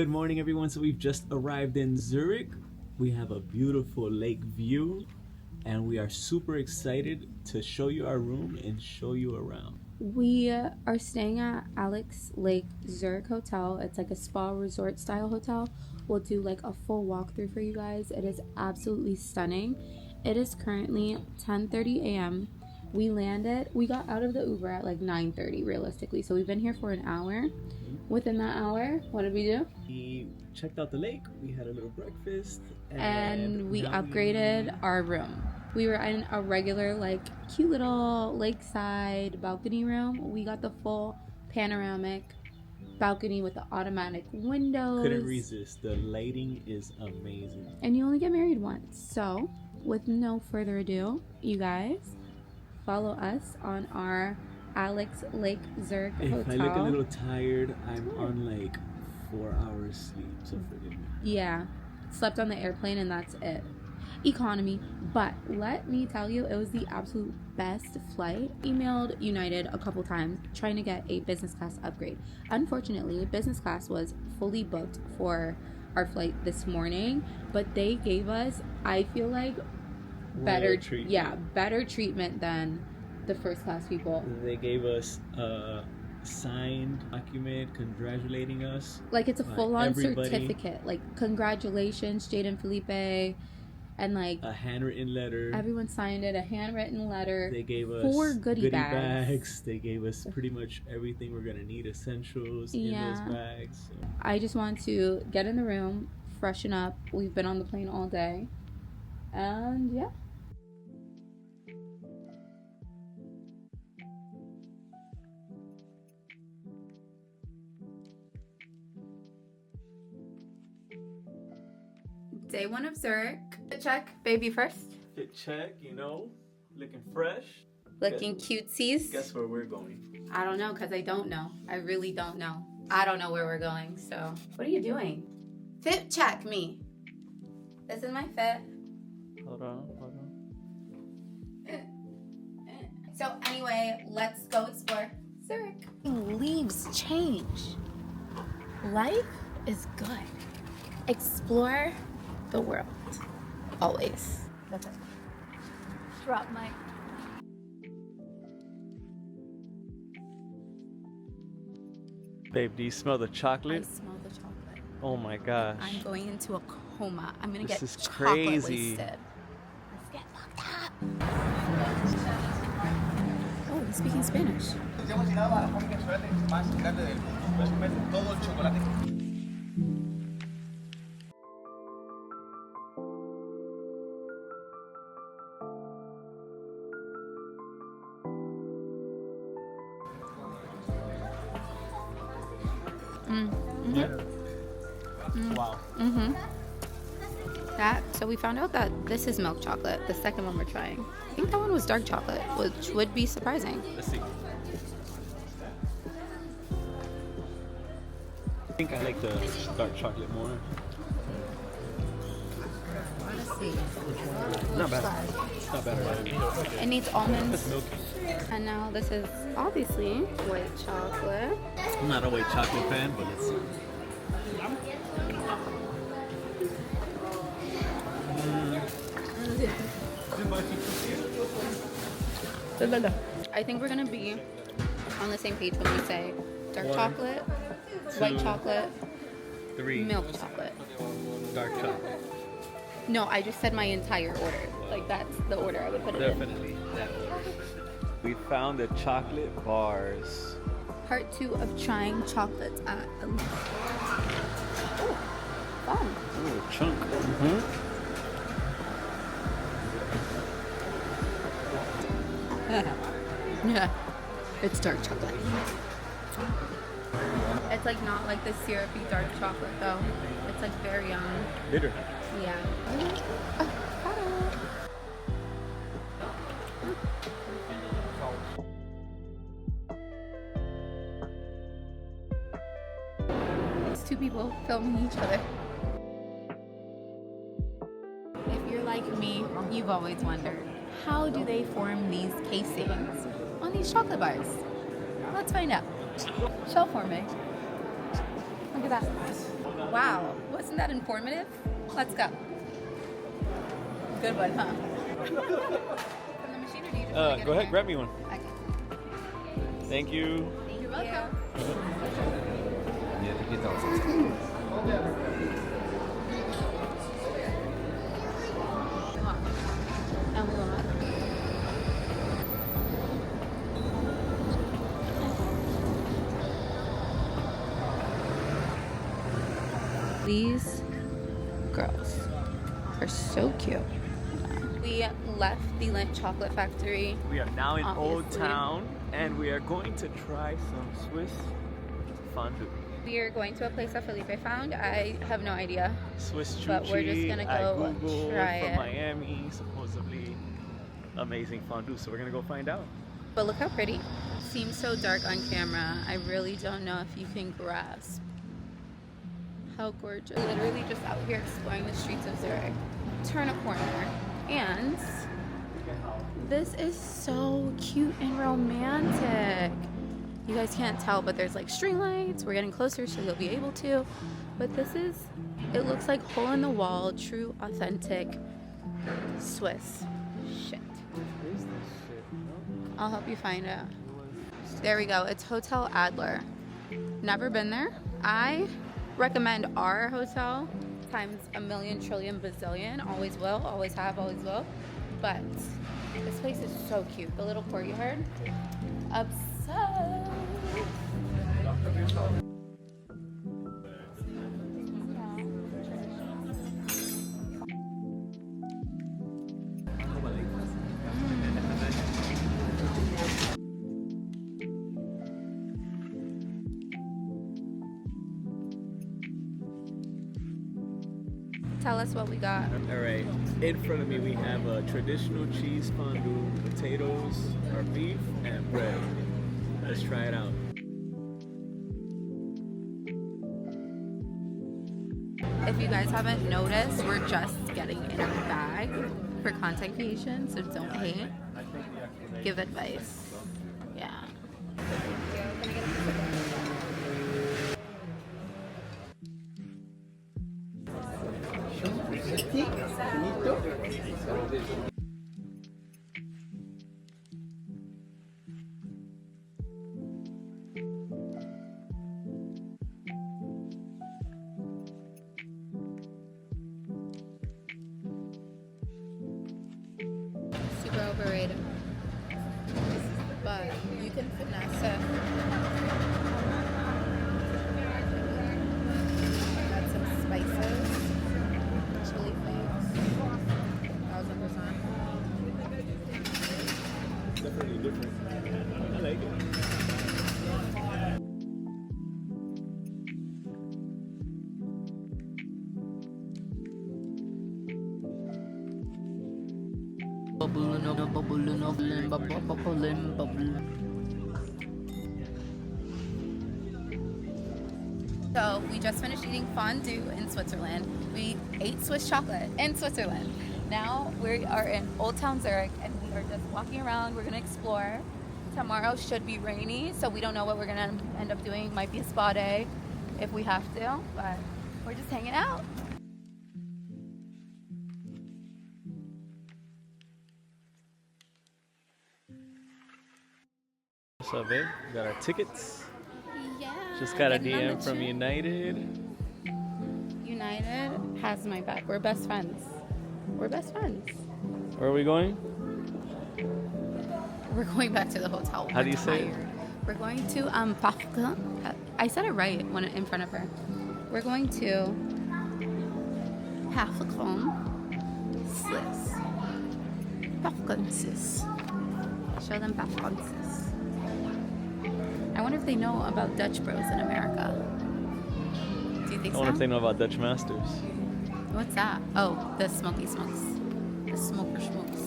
Good morning, everyone. So we've just arrived in Zurich. We have a beautiful lake view, and we are super excited to show you our room and show you around. We are staying at Alex Lake Zurich Hotel. It's like a spa resort style hotel. We'll do like a full walkthrough for you guys. It is absolutely stunning. It is currently 10:30 a.m. We got out of the Uber at like 9:30 realistically. So we've been here for an hour. Within that hour, what did we do? We checked out the lake, we had a little breakfast, and we upgraded our room. We were in a regular, like, cute little lakeside balcony room. We got the full panoramic balcony with the automatic windows. Couldn't resist. The lighting is amazing. And you only get married once. So, with no further ado, you guys, follow us on our Alex Lake Zurich Hotel. If I look a little tired, I'm on like 4 hours sleep, so forgive me. Yeah, slept on the airplane and that's it. Economy, but let me tell you, it was the absolute best flight. Emailed United a couple times trying to get a business class upgrade. Unfortunately, business class was fully booked for our flight this morning, but they gave us, I feel like, better treatment than the first class people. They gave us a signed document congratulating us. Like it's a full-on certificate. Like, congratulations, Jade and Felipe. And like a handwritten letter. Everyone signed it, a handwritten letter. They gave us 4 goodie bags. They gave us pretty much everything we're gonna need, essentials in those bags. So. I just want to get in the room, freshen up. We've been on the plane all day. And yeah. Day 1 of Zurich. Fit check, baby first. Fit check, you know, looking fresh. Looking cutesies. Guess where we're going? I don't know, because I don't know. I really don't know. I don't know where we're going, so. What are you doing? Fit check me. This is my fit. Hold on. So anyway, let's go explore Zurich. Leaves change. Life is good. Explore the world. Always. That's it. Drop mic. Babe, do you smell the chocolate? I smell the chocolate. Oh my gosh. I'm going into a coma. I'm gonna get chocolate crazy. wasted. Let's get fucked up. Oh, he's speaking Spanish. Wow. So we found out that this is milk chocolate, the second one we're trying. I think that one was dark chocolate, which would be surprising. Let's see. I think I like the dark chocolate more. Not bad. It's not bad at all. It needs almonds. It's milky. And now this is obviously white chocolate. I'm not a white chocolate fan, but it's... I think we're gonna be on the same page when we say dark chocolate, white chocolate, 3. milk chocolate. Dark chocolate. No, I just said my entire order. Like, that's the order I would put it Definitely that order. We found the chocolate bars. Part 2 of trying chocolates at Elite. Oh, fun. Ooh, a chunk. Yeah, it's dark chocolate. It's like not like the syrupy dark chocolate though. It's like very Bitter. Yeah. It's 2 people filming each other. If you're like me, you've always wondered, how do they form these casings on these chocolate bars? Let's find out. Shell forming. Look at that. Wow, wasn't that informative? Let's go. Good one, huh? From the machine, or do you just want to get Go in ahead, here? grab me one. Okay. Thank you. You're welcome. And we want. These girls are so cute. We left the Lindt Chocolate Factory. We are now in Old Obviously. Town, and we are going to try some Swiss fondue. We are going to a place that Felipe found. I have no idea. Swiss chuchi. But we're just gonna I go Googled try from it. Miami, supposedly amazing fondue. So we're gonna go find out. But look how pretty. Seems so dark on camera. I really don't know if you can grasp how gorgeous. We're literally just out here exploring the streets of Zurich. Turn a corner, and this is so cute and romantic. You guys can't tell, but there's like string lights. We're getting closer, so you'll be able to. But this is, it looks like hole in the wall, true, authentic Swiss shit. I'll help you find it. There we go. It's Hotel Adler. Never been there. I recommend our hotel times a million trillion bazillion. Always will, always have, always will. But this place is so cute. The little courtyard. Obsessed. Tell us what we got. All right, in front of me we have a traditional cheese fondue, potatoes, our beef, and bread. Let's try it out. If you guys haven't noticed, we're just getting in our bag for content creation, so don't hate. Give advice. Yeah. Super overrated. But you can finesse it. Add some spices. Chili flakes. 1000%. Definitely different. I like it. So we just finished eating fondue in Switzerland. We ate Swiss chocolate in Switzerland. Now we are in Old Town Zurich, and we are just walking around. We're gonna explore. Tomorrow should be rainy, so we don't know what we're gonna end up doing. Might be a spa day if we have to, but we're just hanging out. What's up, babe? We got our tickets. Yeah. Just got a getting on DM the from train. United. United has my back. We're best friends. We're best friends. Where are we going? We're going back to the hotel. How do you say it? We're going to Parken. I said it right when in front of her. We're going to Parken Swiss. Parkensis. Show them Parkensis. I wonder if they know about Dutch Bros in America. Do you think I so? wonder if they know about Dutch Masters. What's that? Oh, the Smoky Smokes. The Smoker Smokes.